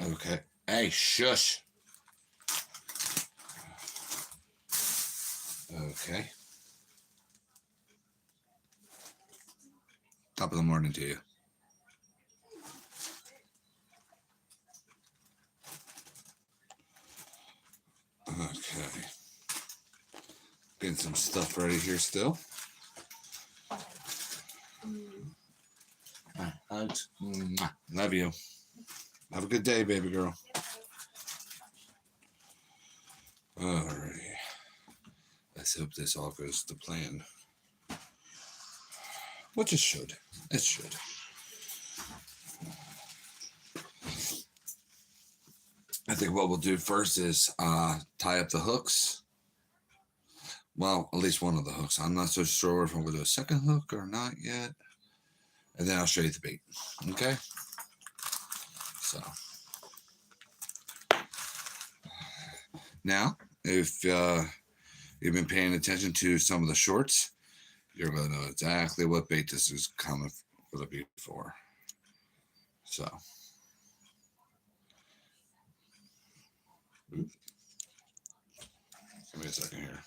Okay. Hey, shush. Okay. Top of the morning to you. Okay. Getting some stuff ready here still. Hugs. Love you. Have a good day, baby girl. Alrighty. Let's hope this all goes to plan. Which it should. It should. I think what we'll do first is tie up the hooks. Well, at least one of the hooks. I'm not so sure if I'm going to do a second hook or not yet. And then I'll show you the bait. Okay? So. Now, if you've been paying attention to some of the shorts, you're going to know exactly what bait this is coming to be for. So. Oops. Give me a second here.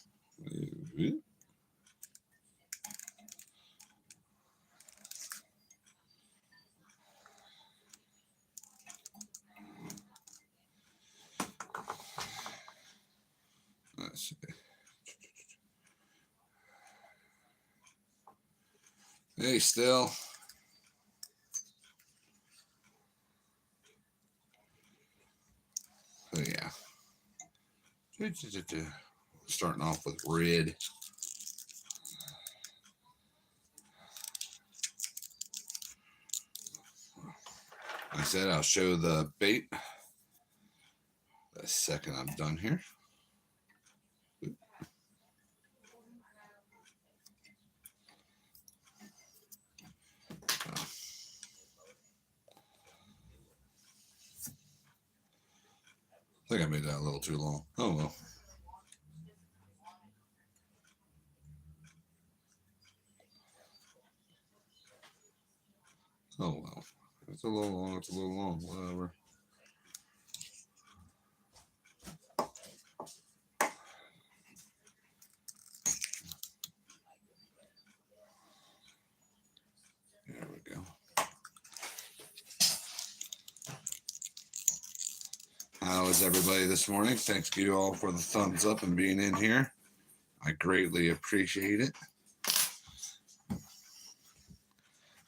Let's see. Hey, still. So, yeah. Starting off with red. Like I said, I'll show the bait the second I'm done here. I think I made that a little too long. Oh well. Oh well. It's a little long. It's a little long. Whatever. There we go. How is everybody this morning? Thanks you all for the thumbs up and being in here. I greatly appreciate it.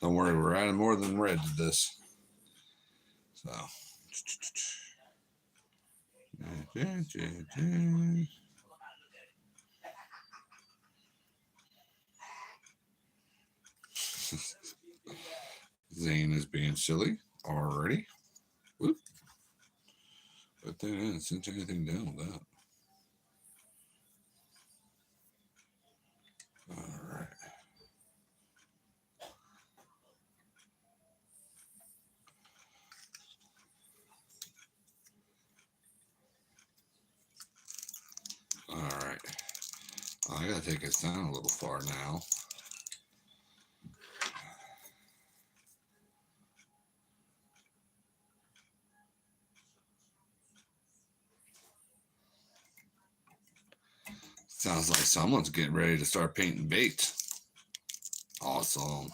Don't worry, we're adding more than red to this. So. Zane is being silly already. Whoop. But then I didn't cinch anything down with that. All right. All right. I gotta take us down a little far now. Sounds like someone's getting ready to start painting bait. Awesome.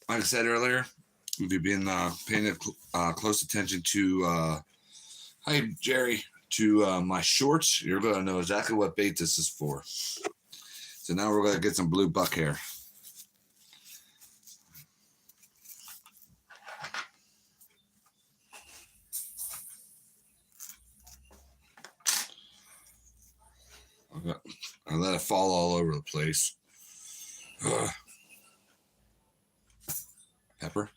Like I said earlier, if you've been paying close attention to, hi Jerry, to my shorts, you're going to know exactly what bait this is for. So now we're going to get some blue buck hair. I let it fall all over the place. Pepper.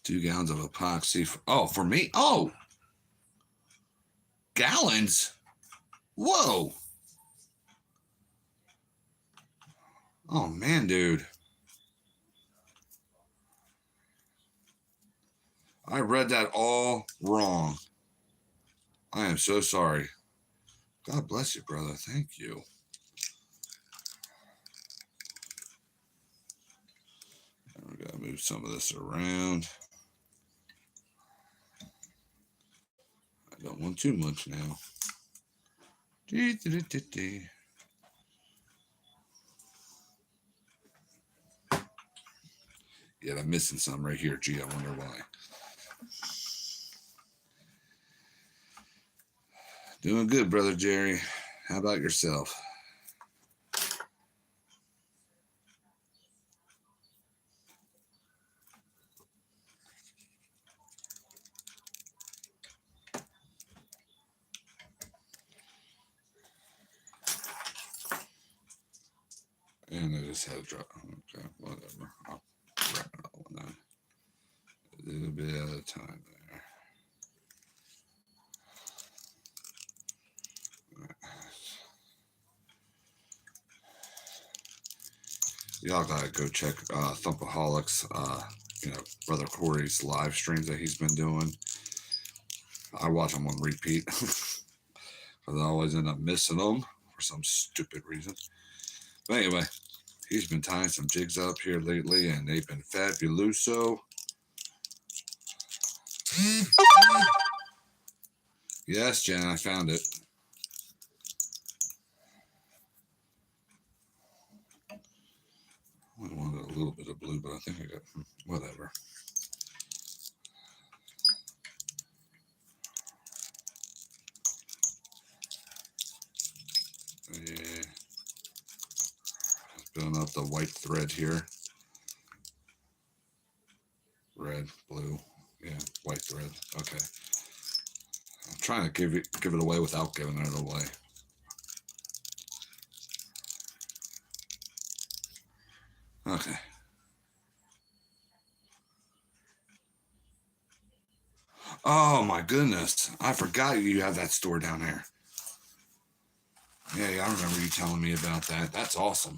2 gallons of epoxy. For me? Oh! Gallons? Whoa! Oh, man, dude. I read that all wrong. I am so sorry. God bless you, brother. Thank you. We gotta move some of this around. I don't want too much now. Yeah, I'm missing some right here. Gee, I wonder why. Doing good, brother Jerry. How about yourself? And I just had to drop. Okay, whatever. I'll wrap it all in that. A little bit at a time there. Y'all gotta go check Thumpaholics, Brother Corey's live streams that he's been doing. I watch them on repeat because I always end up missing them for some stupid reason. But anyway, he's been tying some jigs up here lately, and they've been fabuloso. Yes, Jen, I found it. I wanted a little bit of blue, but I think I got whatever. Yeah. Filling up the white thread here. Red, blue, yeah, white thread. Okay. I'm trying to give it away without giving it away. Okay. Oh my goodness. I forgot you have that store down there. Yeah, I remember you telling me about that. That's awesome.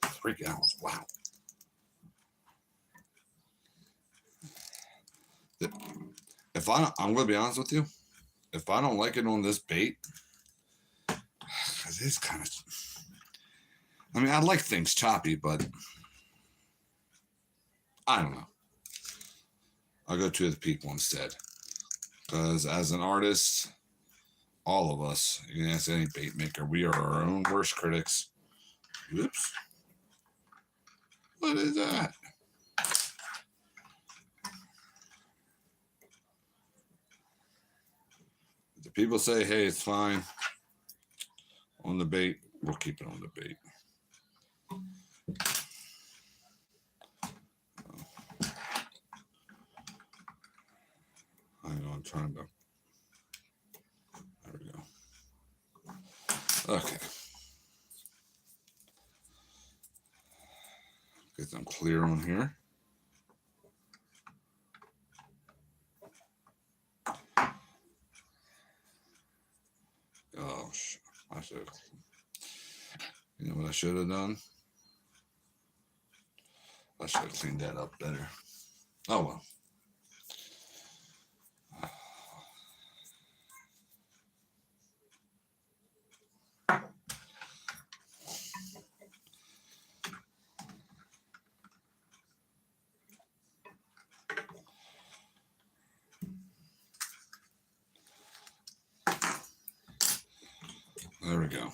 3 gallons. Wow. If I'm going to be honest with you. If I don't like it on this bait, because it's kind of, I mean, I like things choppy, but I don't know. I'll go to the peak one instead. Because as an artist, all of us, you can ask any bait maker, we are our own worst critics. Whoops. What is that? The people say, hey, it's fine on the bait, we'll keep it on the bait. I know I'm trying to. There we go. Okay. Get them clear on here. Oh, I should. You know what I should have done? I should have cleaned that up better. Oh well. There we go.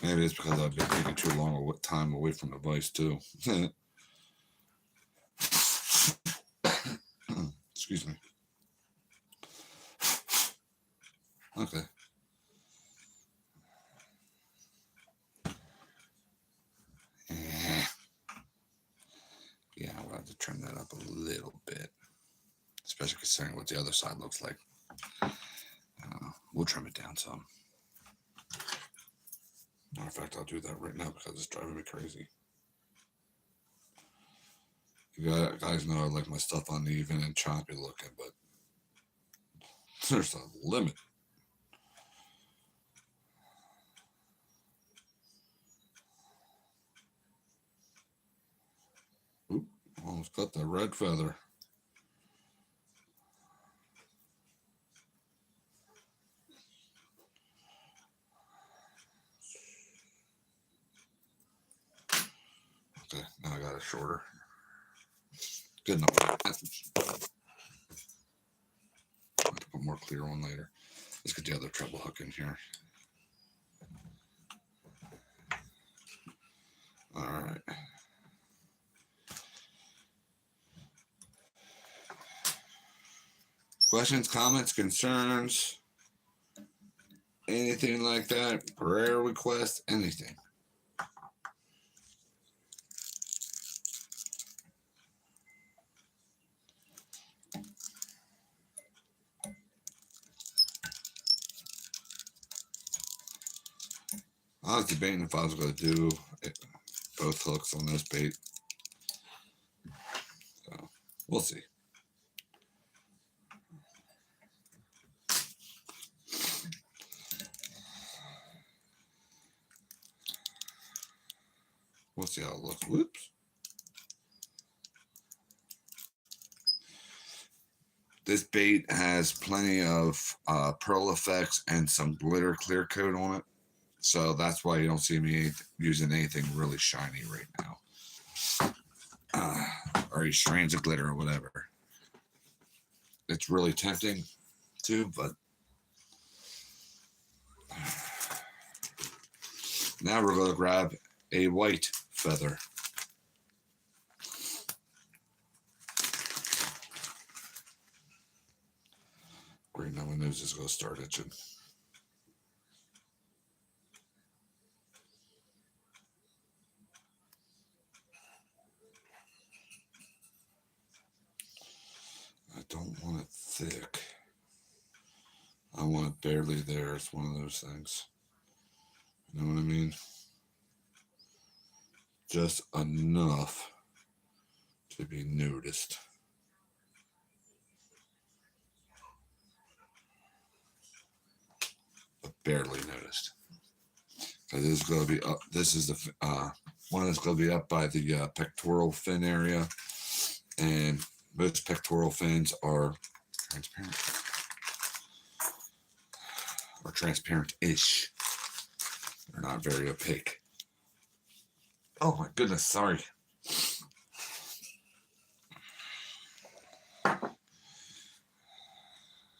Maybe it's because I've been taking too long a time away from the vice too. Excuse me. Okay. Yeah, I'll have to trim that up a little bit, especially considering what the other side looks like. We'll trim it down some. Matter of fact, I'll do that right now because it's driving me crazy. You guys know I like my stuff uneven and choppy looking, but there's a limit. Oop, almost got the red feather. that shorter. Good enough. I'll have to put more clear one later. Let's get the other treble hook in here. All right. Questions, comments, concerns, anything like that, prayer request, anything. I was debating if I was going to do both hooks on this bait. So we'll see. We'll see how it looks. Whoops. This bait has plenty of pearl effects and some glitter clear coat on it. So that's why you don't see me using anything really shiny right now. Or strands of glitter or whatever. It's really tempting too, but now we're going to grab a white feather. Great, now my nose is going to start itching. I don't want it thick. I want it barely there. It's one of those things. You know what I mean? Just enough to be noticed. But barely noticed. Because this is going to be up. This is the one that's going to be up by the pectoral fin area. And most pectoral fins are transparent. Or transparent-ish. They're not very opaque. Oh my goodness, sorry.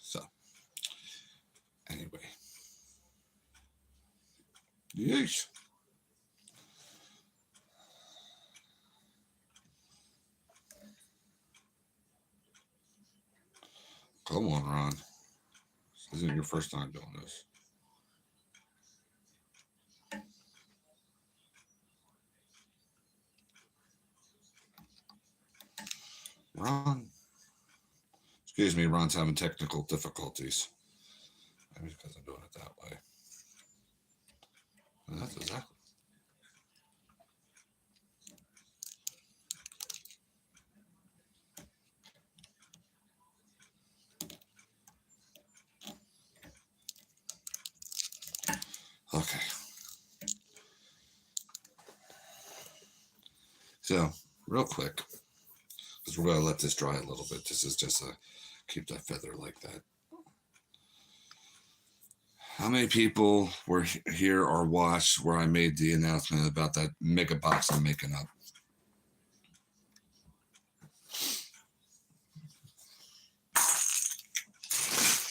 So, anyway. Yeesh. Come on, Ron. This isn't your first time doing this. Ron. Excuse me, Ron's having technical difficulties. Maybe because I'm doing it that way. And that's exactly. Okay. So, real quick, because we're going to let this dry a little bit. This is just to keep that feather like that. How many people were here or watched where I made the announcement about that mega box I'm making up?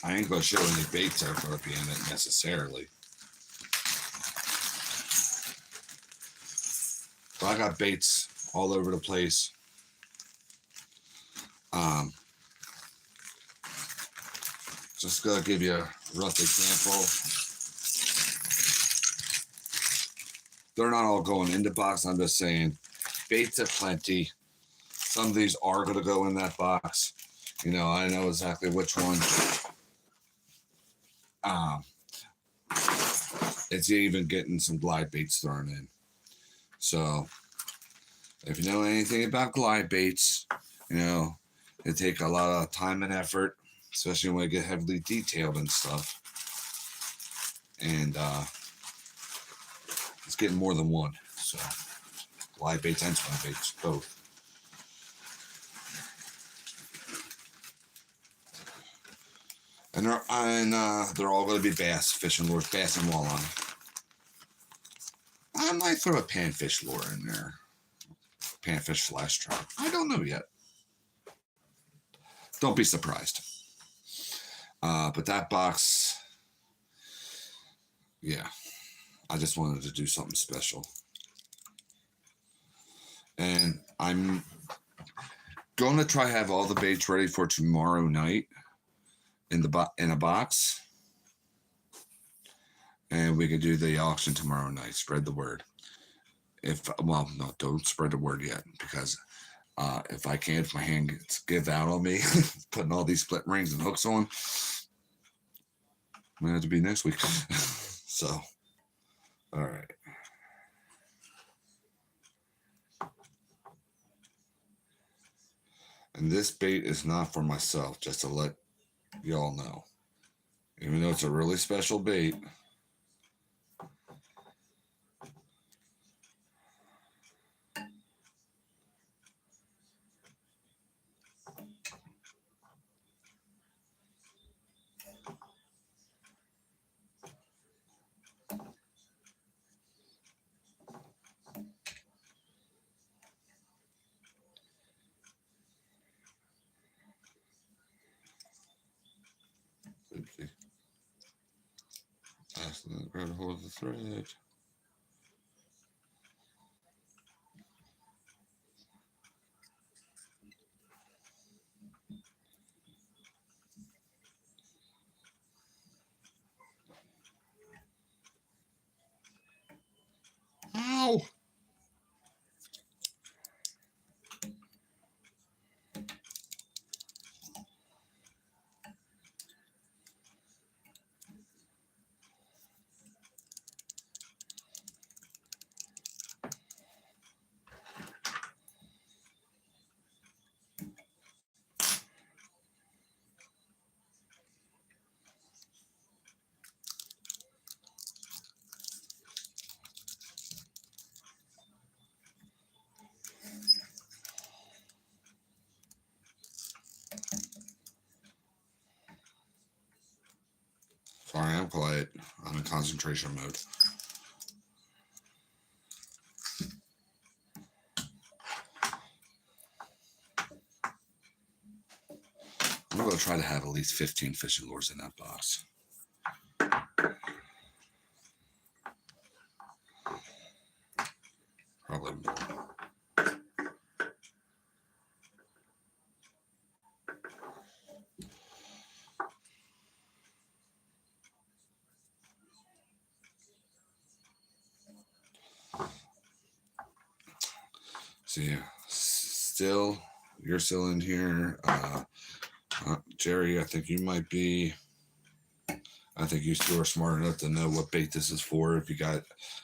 I ain't going to show any baits that are going to be in it necessarily. But I got baits all over the place. Just going to give you a rough example. They're not all going in the box. I'm just saying baits are plenty. Some of these are going to go in that box. You know, I know exactly which one. It's even getting some glide baits thrown in. So if you know anything about glide baits, you know, they take a lot of time and effort, especially when they get heavily detailed and stuff. And it's getting more than one. So glide baits and swim baits, both. And they're all going to be bass, fishing lures, bass and walleye. I might throw a panfish lure in there. panfish flash trap. I don't know yet. Don't be surprised. But that box, yeah, I just wanted to do something special. And I'm going to try have all the baits ready for tomorrow night in a box. And we can do the auction tomorrow night. Spread the word. No, don't spread the word yet, because if my hand gets give out on me, putting all these split rings and hooks on, I'm gonna have to be next week. So, all right. And this bait is not for myself, just to let y'all know. Even though it's a really special bait, oopsie. Accidentally grabbed a hold of the thread. Ow! Sorry, I'm quiet. I'm in concentration mode. I'm going to try to have at least 15 fishing lures in that box. Probably more. See, you're still in here. Jerry, I think you might be. I think you two are smart enough to know what bait this is for. If you got,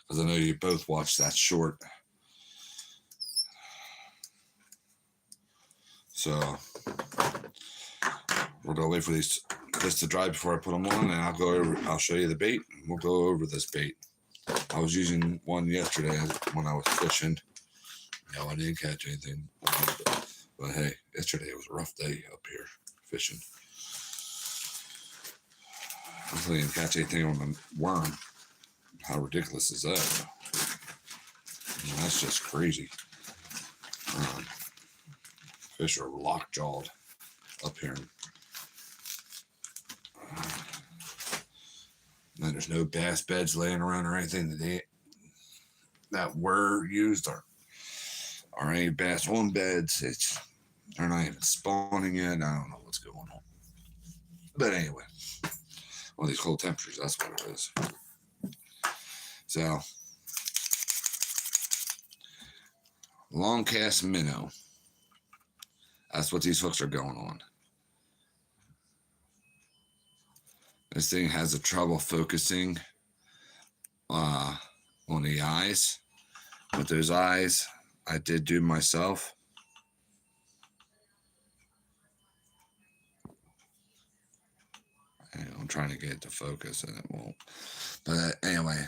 because I know you both watched that short. So we're gonna wait for this to dry before I put them on, and I'll show you the bait. And we'll go over this bait. I was using one yesterday when I was fishing. No, I didn't catch anything. But hey, yesterday it was a rough day up here fishing. Hopefully I didn't catch anything on the worm. How ridiculous is that? I mean, that's just crazy. Fish are lockjawed up here. And there's no bass beds laying around or anything that were used or any bass on beds. They're not even spawning yet. I don't know what's going on. But anyway, well, these cold temperatures, that's what it is. So, long cast minnow. That's what these hooks are going on. This thing has a trouble focusing on the eyes. But those eyes, I did do myself. I'm trying to get it to focus and it won't. But anyway,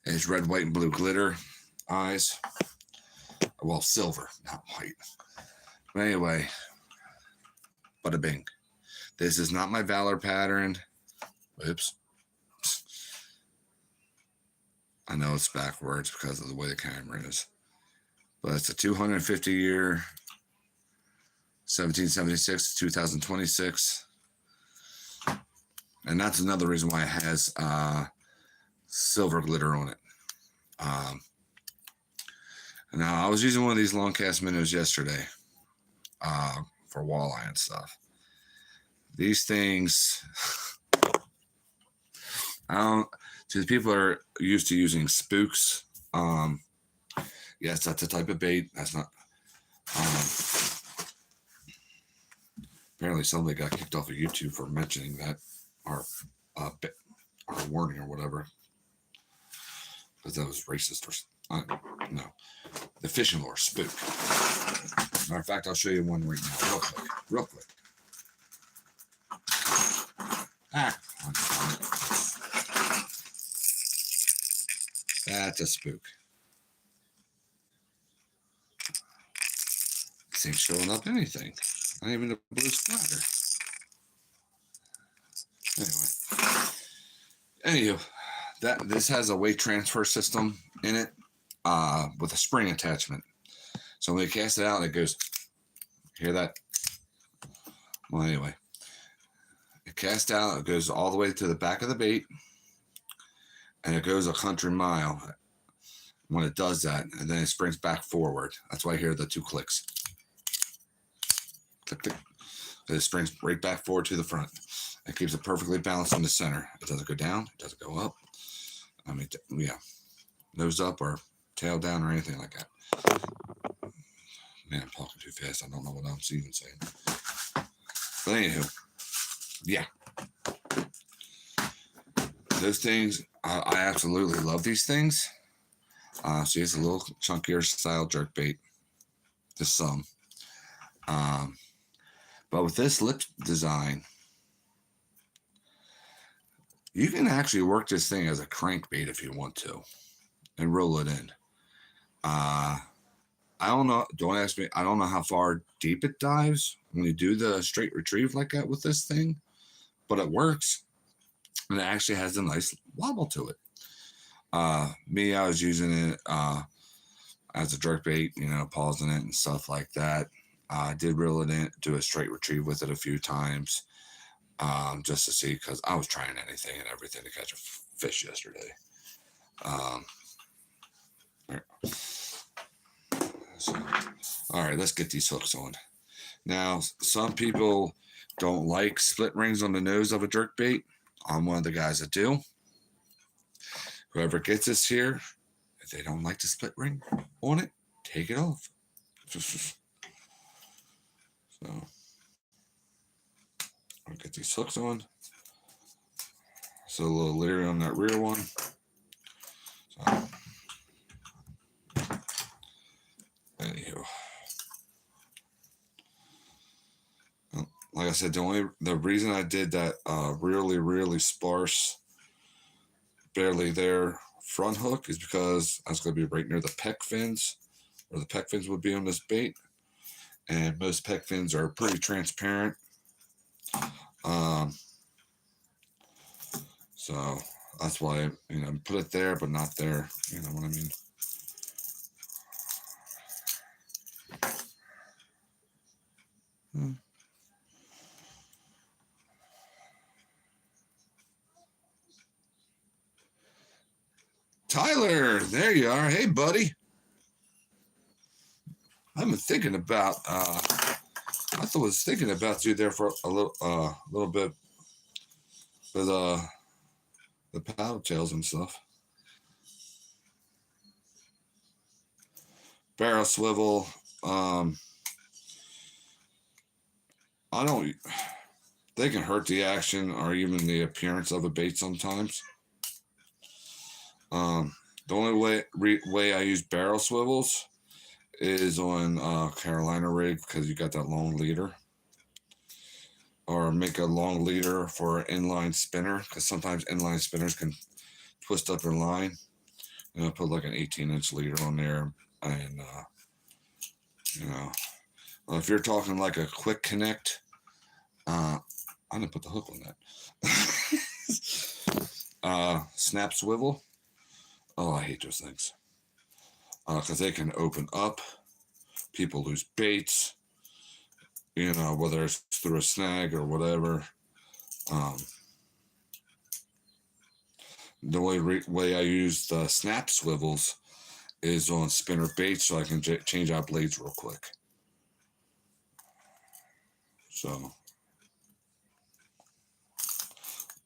it's red, white, and blue glitter eyes. Well, silver, not white. But anyway, bada bing. This is not my Valor pattern. Oops. I know it's backwards because of the way the camera is. But it's a 250-year, 1776 to 2026. And that's another reason why it has silver glitter on it. Now, I was using one of these long cast minnows yesterday for walleye and stuff. These things, see, people are used to using spooks. Yes, that's a type of bait. That's not. Apparently, somebody got kicked off of YouTube for mentioning that, or warning or whatever, because that was racist or no. The fishing lure spook. Matter of fact, I'll show you one right now, real quick. That's a spook. This ain't showing up anything. Not even a blue splatter. Anywho, this has a weight transfer system in it with a spring attachment. So when we cast it out, it goes. Hear that? Well, anyway, it casts out. It goes all the way to the back of the bait, and it goes a country mile when it does that, and then it springs back forward. That's why I hear the 2 clicks. Click, click. It springs right back forward to the front. It keeps it perfectly balanced in the center. It doesn't go down. It doesn't go up. I mean, yeah, nose up or tail down or anything like that. Man, I'm talking too fast. I don't know what I'm even saying. But anywho, yeah. Those things, I absolutely love these things. See, it's a little chunkier style jerkbait. Just some. But with this lip design, you can actually work this thing as a crankbait if you want to and roll it in. I don't know. Don't ask me. I don't know how far deep it dives when you do the straight retrieve like that with this thing, but it works. And it actually has a nice wobble to it. I was using it as a jerkbait, pausing it and stuff like that. I did reel it in, do a straight retrieve with it a few times, just to see, because I was trying anything and everything to catch a fish yesterday. All right, let's get these hooks on. Now, some people don't like split rings on the nose of a jerkbait. I'm one of the guys that do. Whoever gets this here, if they don't like the split ring on it, take it off. So, I'll get these hooks on. So a little leery on that rear one. So, anywho, like I said, the reason I did that really sparse, barely there front hook is because I was going to be right near the pec fins, where the pec fins would be on this bait. And most pec fins are pretty transparent. So that's why, put it there, but not there. You know what I mean? Tyler, there you are. Hey, buddy. I've been thinking about, I was thinking about you there for a little bit with the paddle tails and stuff. Barrel swivel. They can hurt the action or even the appearance of a bait sometimes. The only way I use barrel swivels is on Carolina rig, because you got that long leader, or make a long leader for an inline spinner, because sometimes inline spinners can twist up their line. And I put like an 18-inch leader on there, and if you're talking like a quick connect, I didn't put the hook on that. Snap swivel. Oh, I hate those things. because they can open up. People lose baits, whether it's through a snag or whatever. Um, the way I use the snap swivels is on spinner baits, so I can change out blades real quick. So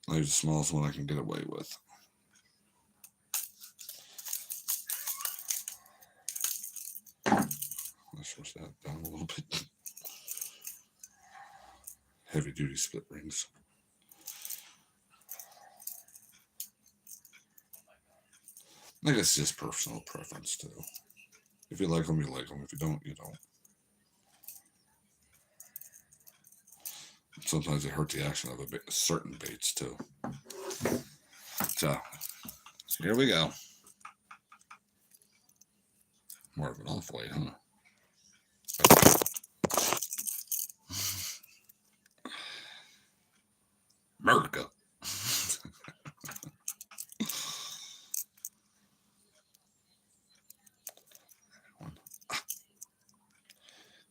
I use the smallest one I can get away with. Let's push that down a little bit. Heavy duty split rings. I guess it's just personal preference too. If you like them, you like them. If you don't, you don't. Sometimes they hurt the action of certain baits too. So here we go. More of an off white, huh? America.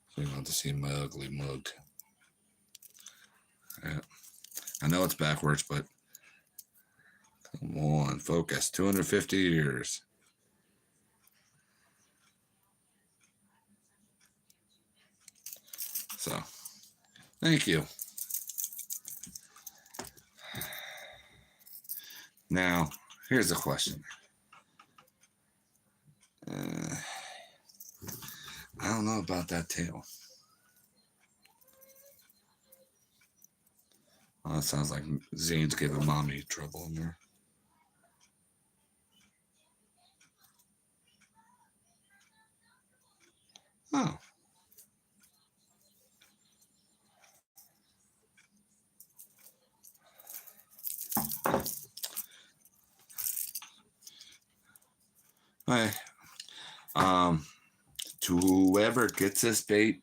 So you want to see my ugly mug. Yeah. I know it's backwards, but come on, focus. 250 years. So, thank you. Now, here's the question. I don't know about that tail. Oh, it sounds like Zane's giving mommy trouble in there. Oh. Hey. To whoever gets this bait,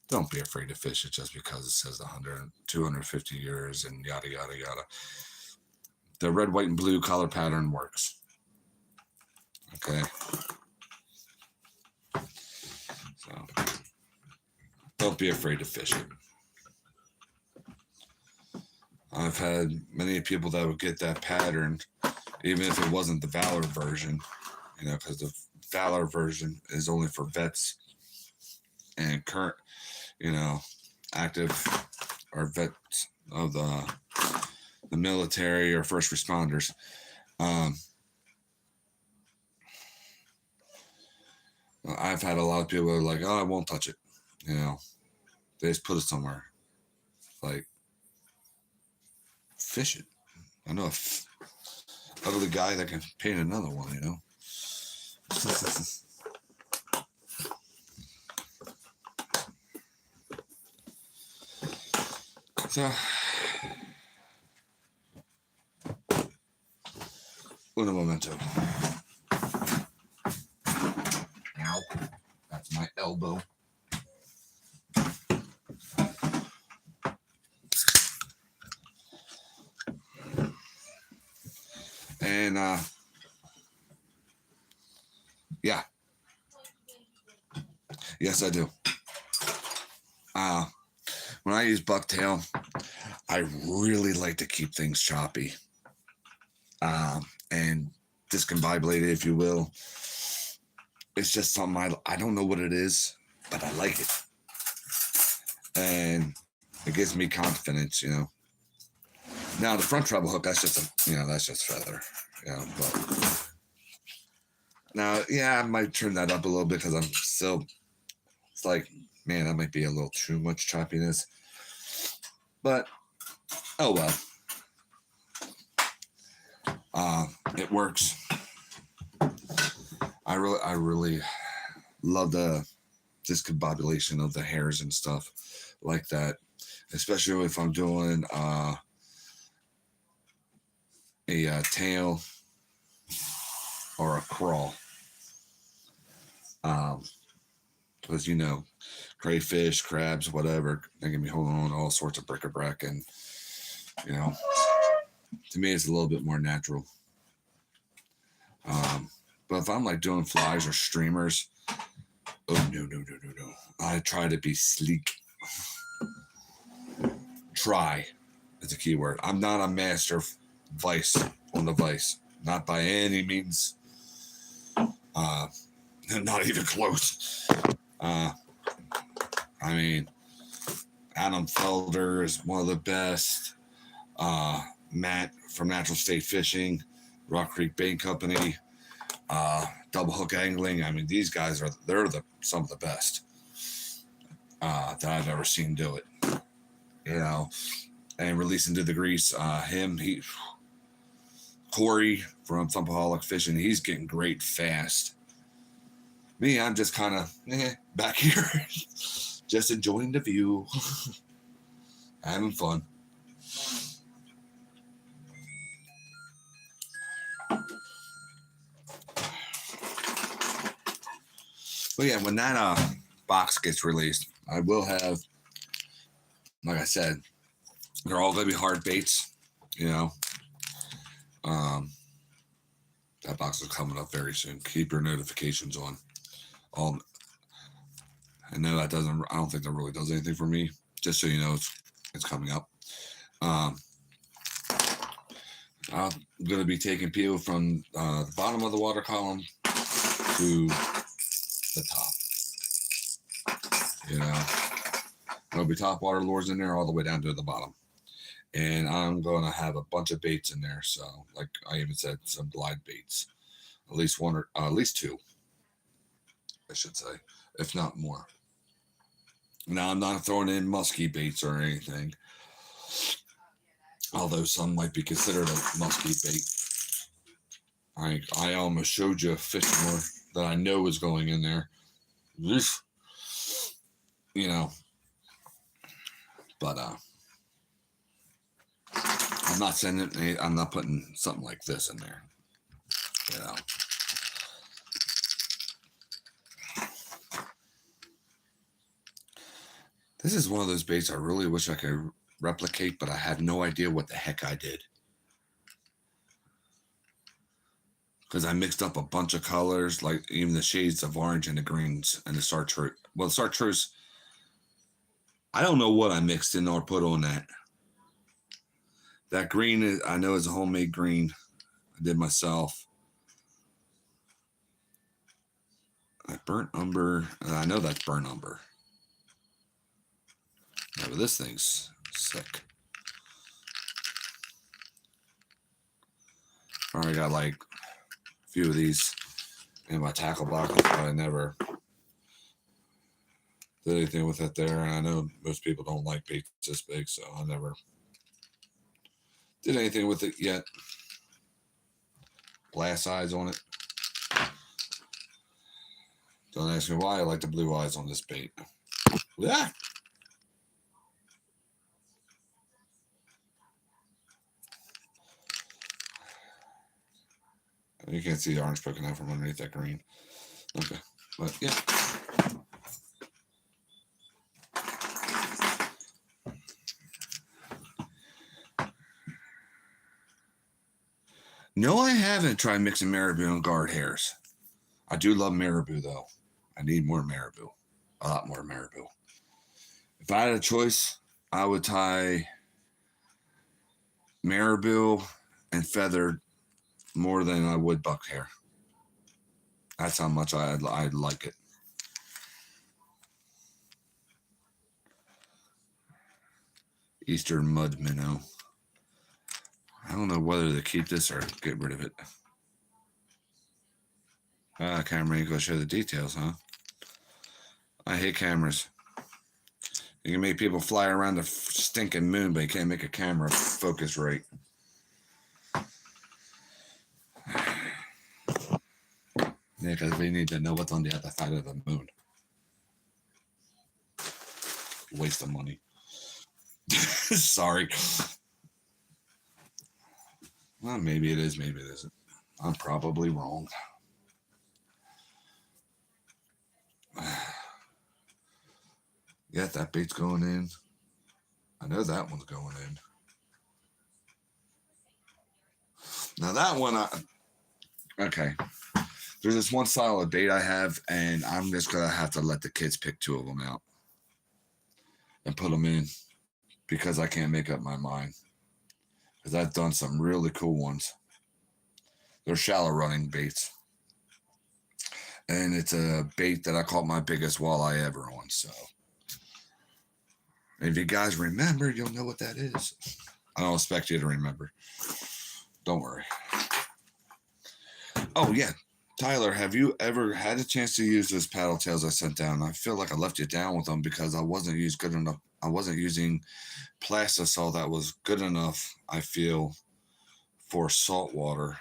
don't be afraid to fish it just because it says 100, 250 years and yada, yada, yada. The red, white, and blue color pattern works. Okay. So don't be afraid to fish it. I've had many people that would get that pattern, even if it wasn't the Valor version, because the Valor version is only for vets and current, active or vets of the military or first responders. I've had a lot of people who are like, oh, I won't touch it. They just put it somewhere. Like, fish it. I know a ugly guy that can paint another one, So, uno momento. Ow. That's my elbow. And, yeah. Yes, I do. When I use bucktail, I really like to keep things choppy and discombobulated, if you will. It's just something I don't know what it is, but I like it. And it gives me confidence, Now the front treble hook, that's just that's just feather, but now, yeah, I might turn that up a little bit because I'm still, it's like, man, that might be a little too much choppiness, but oh well. It works. I really love the discombobulation of the hairs and stuff like that, especially if I'm doing a tail or a crawl. Because crayfish, crabs, whatever, they can be holding on to all sorts of bric-a-brac, and to me it's a little bit more natural. But if I'm like doing flies or streamers, oh no. I try to be sleek. Try is a key word. I'm not a master of vice on the vice. Not by any means. Not even close. I mean, Adam Felder is one of the best. Matt from Natural State Fishing, Rock Creek Bait Company, Double Hook Angling. I mean, these guys they're some of the best that I've ever seen do it. You know, and Releasing to the Grease. Corey from Thumpaholic Fishing. He's getting great fast. Me, I'm just kind of back here, just enjoying the view, having fun. But yeah, when that box gets released, I will have, like I said, they're all going to be hard baits, you know. That box is coming up very soon. Keep your notifications on. I know I don't think that really does anything for me. Just so you know, it's coming up. I'm going to be taking people from the bottom of the water column to the top. You know, there'll be top water lures in there all the way down to the bottom. And I'm going to have a bunch of baits in there. So, like I even said, some glide baits. At least one or at least two, I should say, if not more. Now, I'm not throwing in musky baits or anything, although some might be considered a musky bait. I almost showed you a fish lure that I know is going in there. You know, but I'm not putting something like this in there. You know. This is one of those baits I really wish I could replicate, but I have no idea what the heck I did. Because I mixed up a bunch of colors, like even the shades of orange and the greens and the chartreuse. Well, the chartreuse, I don't know what I mixed in or put on that. That green, I know is a homemade green. I did myself. Burnt umber, I know that's burnt umber. Yeah, but this thing's sick. I already got like a few of these in my tackle box, but I never did anything with it there. And I know most people don't like baits this big, so I never did anything with it yet. Glass eyes on it. Don't ask me why I like the blue eyes on this bait. Yeah. You can't see the orange poking out from underneath that green. Okay, but yeah. No, I haven't tried mixing marabou and guard hairs. I do love marabou, though. I need more marabou. A lot more marabou. If I had a choice, I would tie marabou and feathered more than I would buck hair. That's how much I'd like it. Eastern mud minnow. I don't know whether to keep this or get rid of it. Camera ain't gonna show the details, huh? I hate cameras. You can make people fly around the stinking moon, but you can't make a camera focus right. Yeah, because we need to know what's on the other side of the moon. Waste of money. Sorry. Well, maybe it is, maybe it isn't. I'm probably wrong. Yeah, that bait's going in. I know that one's going in. Now that one, okay. there's this one style of bait I have, and I'm just gonna have to let the kids pick two of them out and put them in because I can't make up my mind. Because I've done some really cool ones. They're shallow running baits, and it's a bait that I caught my biggest walleye ever on. So, if you guys remember, you'll know what that is. I don't expect you to remember. Don't worry. Oh yeah, Tyler, have you ever had a chance to use those paddle tails I sent down? I feel like I left you down with them because I wasn't using good enough. I wasn't using plastisol that was good enough. I feel for saltwater.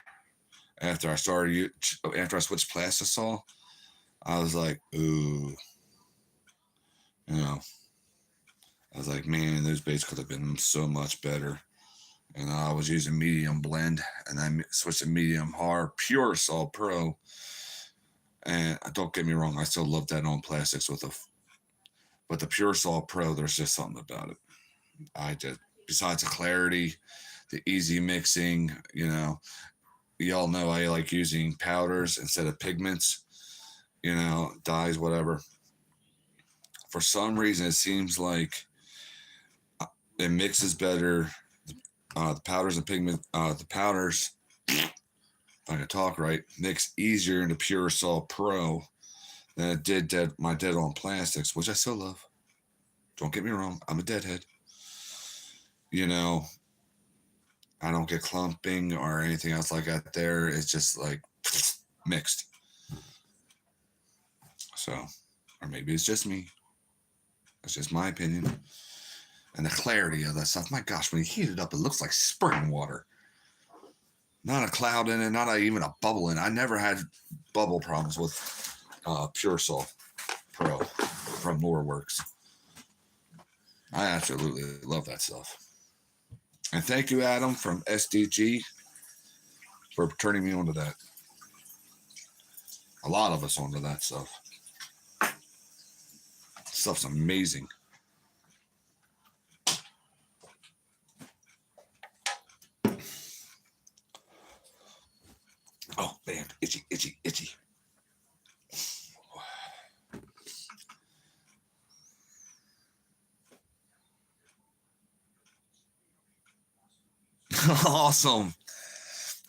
After I switched plastisol, I was like, ooh, you know, I was like, man, those baits could have been so much better. And I was using medium blend, and I switched to medium hard pure salt pro. And don't get me wrong, I still love that on plastics but the pure salt pro, there's just something about it. Besides the clarity, the easy mixing, y'all know I like using powders instead of pigments, dyes, whatever. For some reason, it seems like it mixes better. The powders and pigment, the powders, if I can talk right, mix easier in the Pure Salt Pro than it did my Dead On Plastics, which I still love. Don't get me wrong, I'm a deadhead. I don't get clumping or anything else like that there. It's just like mixed. So, or maybe it's just me. That's just my opinion. And the clarity of that stuff, my gosh, when you heat it up, it looks like spring water. Not a cloud in it, not even a bubble in it. I never had bubble problems with Pure Salt Pro from Moorworks. I absolutely love that stuff. And thank you, Adam, from SDG, for turning me onto that. A lot of us onto that stuff. Stuff's amazing. Oh, man. Itchy, itchy, itchy. Awesome.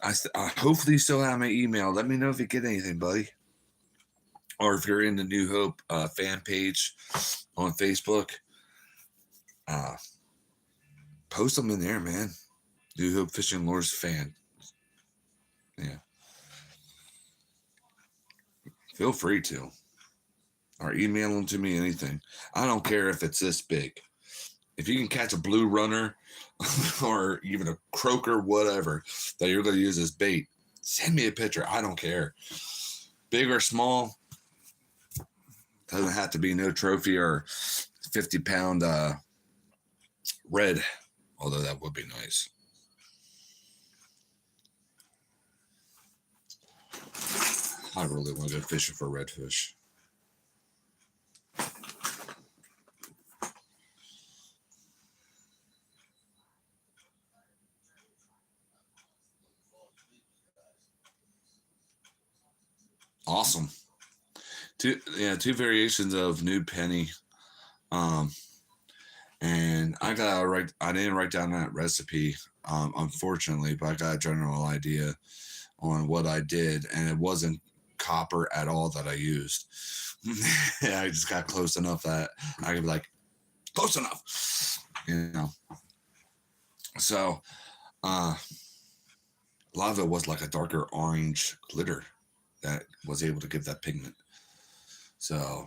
Hopefully you still have my email. Let me know if you get anything, buddy. Or if you're in the New Hope fan page on Facebook, post them in there, man. New Hope Fishing Lures fan. Yeah. Feel free to. Or email them to me, anything. I don't care if it's this big. If you can catch a blue runner or even a croaker, whatever, that you're going to use as bait, send me a picture. I don't care. Big or small, doesn't have to be no trophy or 50-pound red, although that would be nice. I really want to go fishing for redfish. Awesome. Two variations of New Penny. And I didn't write down that recipe, unfortunately, but I got a general idea on what I did, and it wasn't copper at all that I used. I just got close enough that I could be like, close enough, So, a lot of it was like a darker orange glitter that was able to give that pigment. So,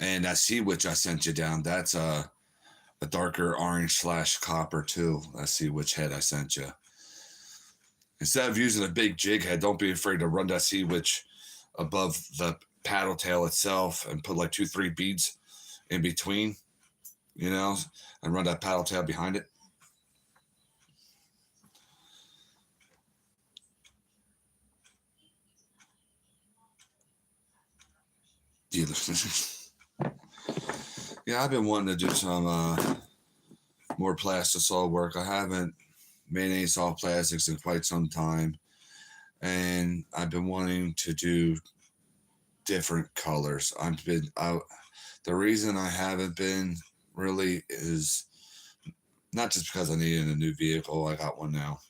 and that Sea Witch I sent you down, that's a darker orange / copper too. That Sea Witch head I sent you. Instead of using a big jig head, don't be afraid to run that Sea Witch above the paddle tail itself and put like 2-3 beads in between, and run that paddle tail behind it. Yeah, I've been wanting to do some more plastisol work. I haven't made any soft plastics in quite some time. and I've been wanting to do different colors. I've been out. The reason I haven't been really is not just because I needed a new vehicle. I got one now.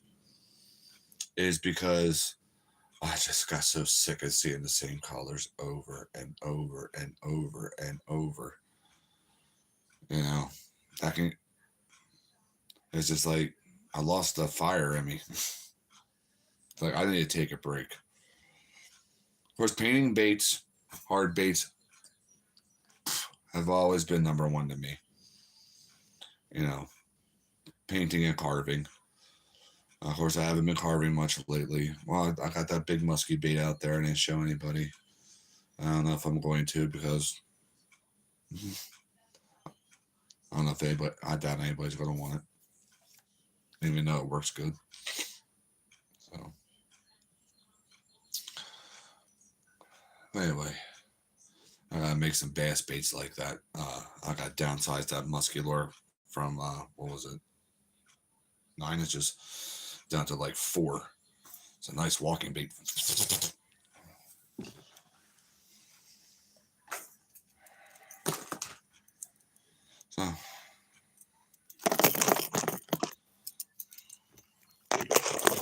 Is because I just got so sick of seeing the same colors over and over and over and over. You know, I can. It's just like I lost the fire in me. Like I need to take a break. Of course, painting baits, hard baits, have always been number one to me. You know, painting and carving. Of course, I haven't been carving much lately. Well, I got that big musky bait out there and didn't show anybody. I don't know if I'm going to because I don't know if anybody. I doubt anybody's going to want it, even though it works good. So, anyway, I gotta make some bass baits like that. I got downsized that muscular from what was it, 9 inches down to like 4. It's a nice walking bait.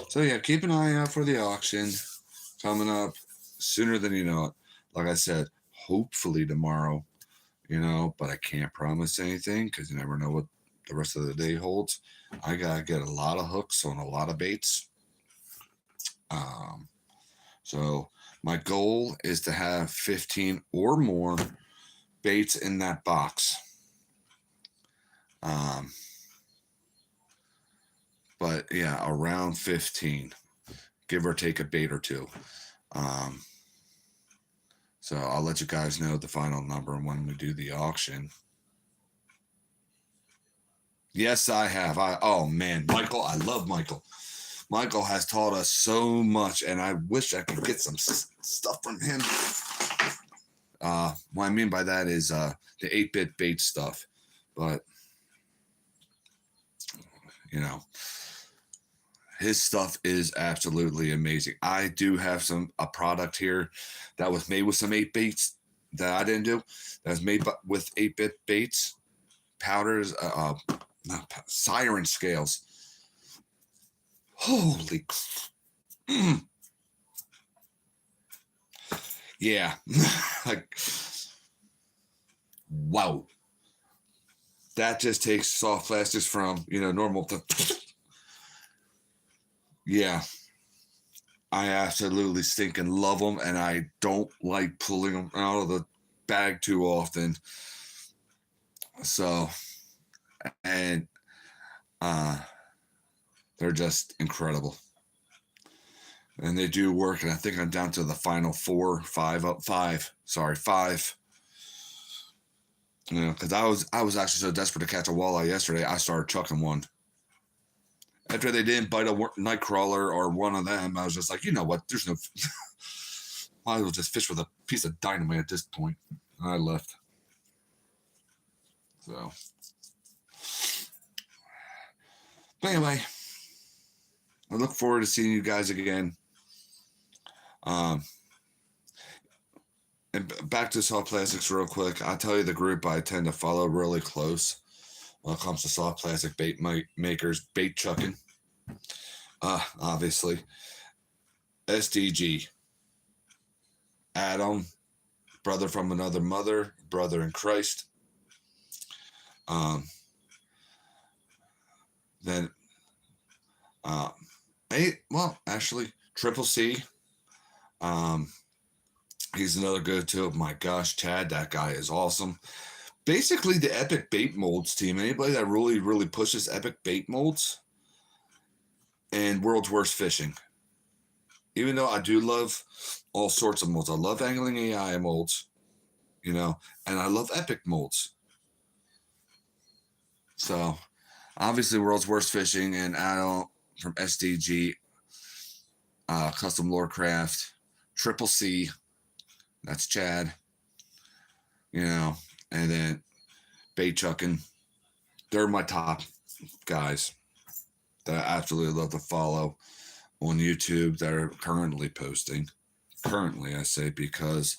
So, yeah, keep an eye out for the auction coming up sooner than you know it. Like I said, hopefully tomorrow, but I can't promise anything because you never know what the rest of the day holds. I gotta get a lot of hooks on a lot of baits. So my goal is to have 15 or more baits in that box. But yeah, around 15, give or take a bait or two. So I'll let you guys know the final number when we do the auction. Yes, I have. Oh man, Michael, I love Michael. Michael has taught us so much, and I wish I could get some stuff from him. What I mean by that is the 8-bit bait stuff, but his stuff is absolutely amazing. I do have a product here that was made with some 8 baits that I didn't do. That was made with 8-bit baits, powders, siren scales. Holy, yeah, like wow. That just takes soft plastics from normal to yeah. I absolutely stinking love them, and I don't like pulling them out of the bag too often. So, and they're just incredible, and they do work. And I think I'm down to the final 5. Sorry, 5. Because I was actually so desperate to catch a walleye yesterday, I started chucking one. After they didn't bite a nightcrawler or one of them, I was just like, you know what? There's no. Might as well just fish with a piece of dynamite at this point. And I left. So. But anyway, I look forward to seeing you guys again. And back to soft plastics real quick. I'll tell you the group I tend to follow really close when it comes to soft plastic bait makers, bait chucking. Obviously, SDG. Adam, brother from another mother, brother in Christ. Then, actually, Triple C. He's another good too. My gosh, Chad, that guy is awesome. Basically, the Epic Bait Molds team. Anybody that really, really pushes Epic Bait Molds and World's Worst Fishing. Even though I do love all sorts of molds. I love Angling AI molds, and I love Epic molds. So, obviously, World's Worst Fishing and Adam from SDG, Custom Lorecraft, Triple C. That's Chad. And then bait chucking. They're my top guys that I absolutely love to follow. on YouTube that are currently posting. Currently, I say, because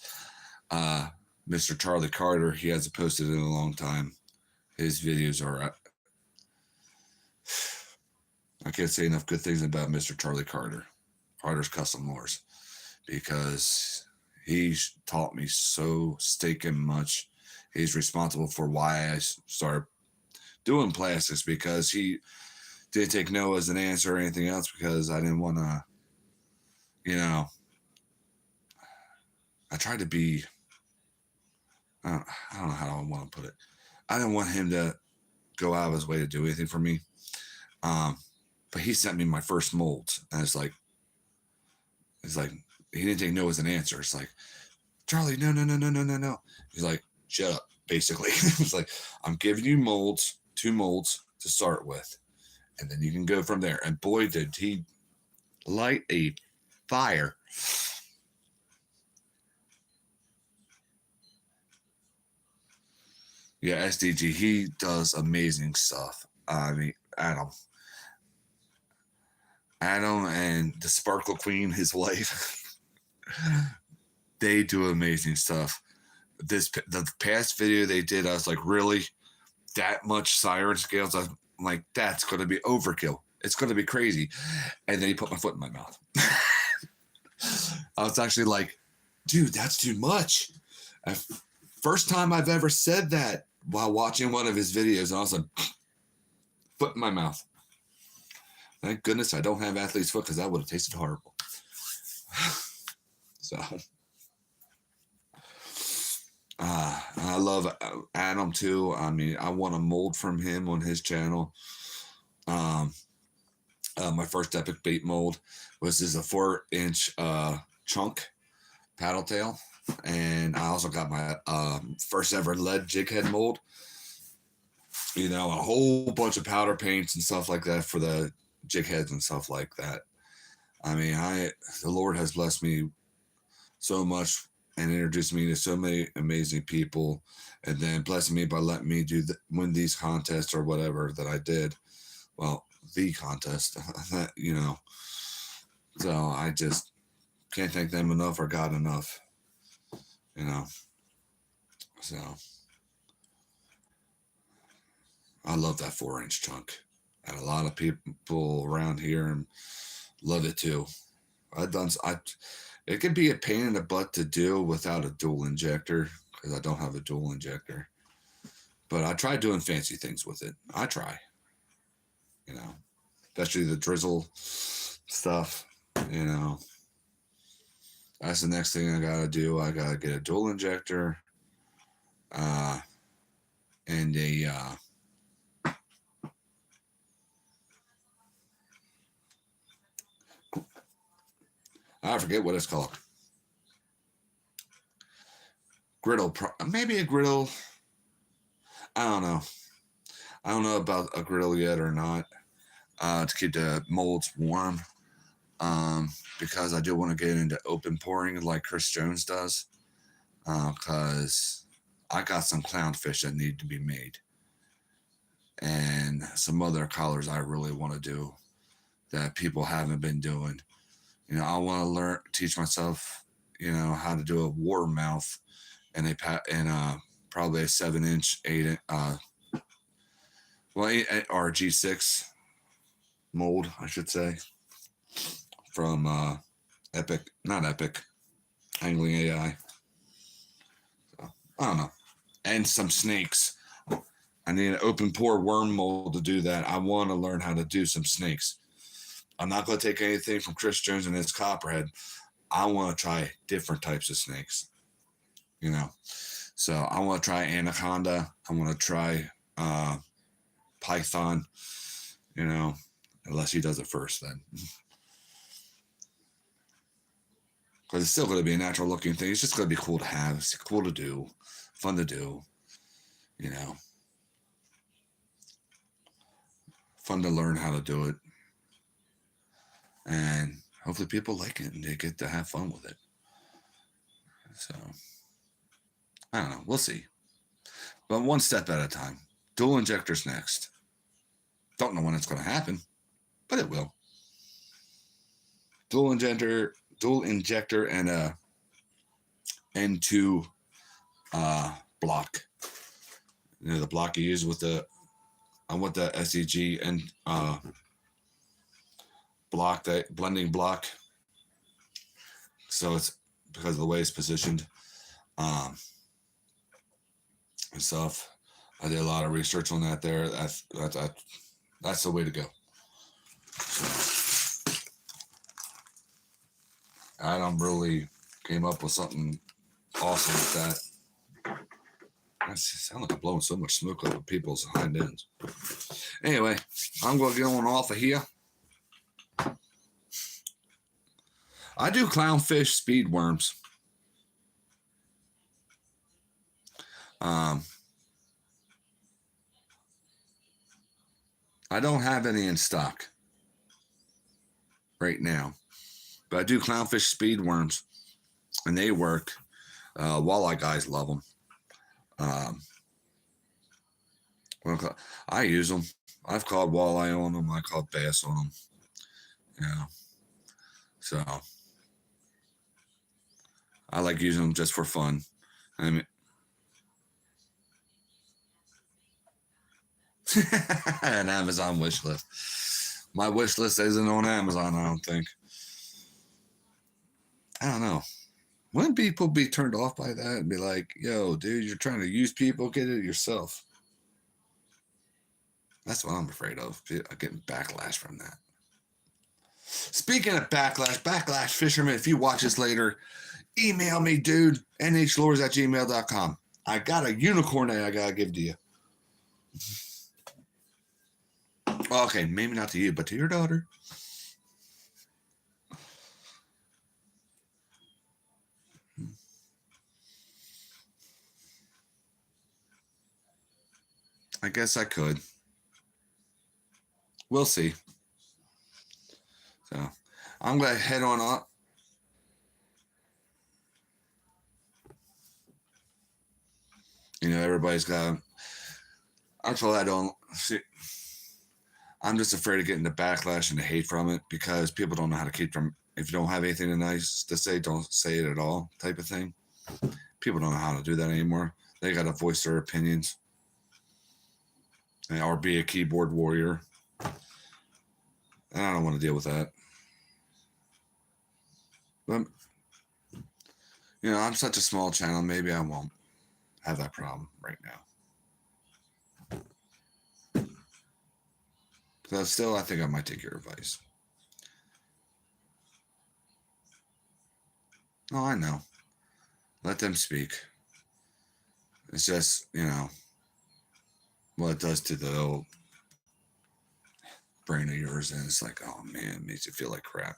Mr. Charlie Carter, he hasn't posted in a long time. His videos are. I can't say enough good things about Mr. Charlie Carter, Carter's Custom Lures, because he's taught me so stinking much. He's responsible for why I started doing plastics, because he didn't take no as an answer or anything else, because I didn't want to, you know, I tried to be, I don't know how I want to put it. I didn't want him to go out of his way to do anything for me. But he sent me my first molds, and it's like he didn't take no as an answer. It's like, Charlie, no, no, no, no, no, no, no. He's like, shut up, basically. It's like, I'm giving you molds, 2 molds to start with, and then you can go from there. And boy, did he light a fire. Yeah, SDG, he does amazing stuff. I mean, Adam and the Sparkle Queen, his wife, they do amazing stuff. The past video they did, I was like, really, that much siren scales? I'm like, that's going to be overkill. It's going to be crazy. And then he put my foot in my mouth. I was actually like, dude, that's too much. First time I've ever said that while watching one of his videos, and I was like, foot in my mouth. Thank goodness I don't have athlete's foot, because that would have tasted horrible. So, I love Adam too. I mean, I want a mold from him on his channel. My first epic bait mold was a 4-inch chunk paddle tail, and I also got my first ever lead jig head mold. You know, a whole bunch of powder paints and stuff like that for the jig heads and stuff like that. I mean, the Lord has blessed me so much and introduced me to so many amazing people, and then blessing me by letting me win these contests or whatever that I did. Well, the contest, you know. So I just can't thank them enough, or God enough, you know. So I love that 4-inch chunk, and a lot of people around here love it too. It can be a pain in the butt to do without a dual injector, because I don't have a dual injector. But I try doing fancy things with it. I try, you know, especially the drizzle stuff, you know. That's the next thing I gotta do. I gotta get a dual injector, and I forget what it's called. Griddle, maybe a griddle. I don't know. I don't know about a griddle yet or not, to keep the molds warm, because I do want to get into open pouring like Chris Jones does, because I got some clownfish that need to be made, and some other colors I really want to do that people haven't been doing. You know, I want to teach myself, you know, how to do a water mouth and probably a 7-inch, 8, or G6 mold, I should say, from not Epic, Angling AI. So, I don't know. And some snakes. I need an open pour worm mold to do that. I want to learn how to do some snakes. I'm not going to take anything from Chris Jones and his copperhead. I want to try different types of snakes, you know. So I want to try anaconda. I want to try python, you know, unless he does it first then. Because it's still going to be a natural looking thing. It's just going to be cool to have. It's cool to do. Fun to do, you know. Fun to learn how to do it. And hopefully people like it and they get to have fun with it. So, I don't know. We'll see. But one step at a time. Dual injectors next. Don't know when it's going to happen, but it will. dual injector, and a N2 block. You know, the block you use with the SEG and block, that blending block. So it's because of the way it's positioned and stuff. I did a lot of research on that there. That's the way to go. So, Adam really came up with something awesome with that. I sound like I'm blowing so much smoke over people's hind ends. Anyway, I'm going to get on off of here. I do clownfish speed worms. I don't have any in stock right now, but I do clownfish speed worms, and they work. Walleye guys love them. I use them. I've caught walleye on them. I caught bass on them. Yeah. So I like using them just for fun. I mean, an Amazon wish list. My wish list isn't on Amazon, I don't think. I don't know. Wouldn't people be turned off by that and be like, yo, dude, you're trying to use people, get it yourself? That's what I'm afraid of, getting backlash from that. Speaking of backlash fisherman, if you watch this later, email me, dude, nhlures@gmail.com. I got a unicorn that I got to give to you. Okay, maybe not to you, but to your daughter. I guess I could. We'll see. So I'm going to head on up. You know, everybody's got. Actually, I don't see. I'm just afraid of getting the backlash and the hate from it because people don't know how to keep from. If you don't have anything nice to say, don't say it at all, type of thing. People don't know how to do that anymore. They got to voice their opinions, or be a keyboard warrior. And I don't want to deal with that. But you know, I'm such a small channel. Maybe I won't have that problem right now. But still, I think I might take your advice. Oh, I know. Let them speak. It's just, you know, what it does to the old brain of yours. And it's like, oh, man, it makes you feel like crap.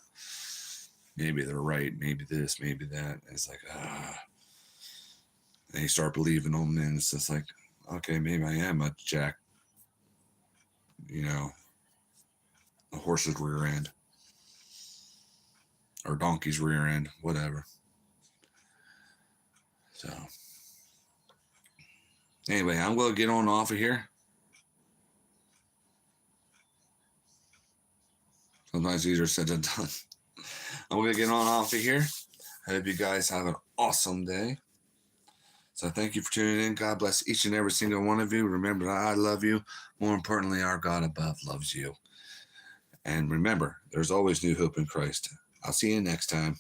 Maybe they're right. Maybe this, maybe that. And it's like, and you start believing them. And it's just like, okay, maybe I am a jack, you know, a horse's rear end or donkey's rear end, whatever. So anyway, I'm going to get on off of here. Sometimes easier said than done. I'm going to get on off of here. I hope you guys have an awesome day. So thank you for tuning in. God bless each and every single one of you. Remember that I love you. More importantly, our God above loves you. And remember, there's always new hope in Christ. I'll see you next time.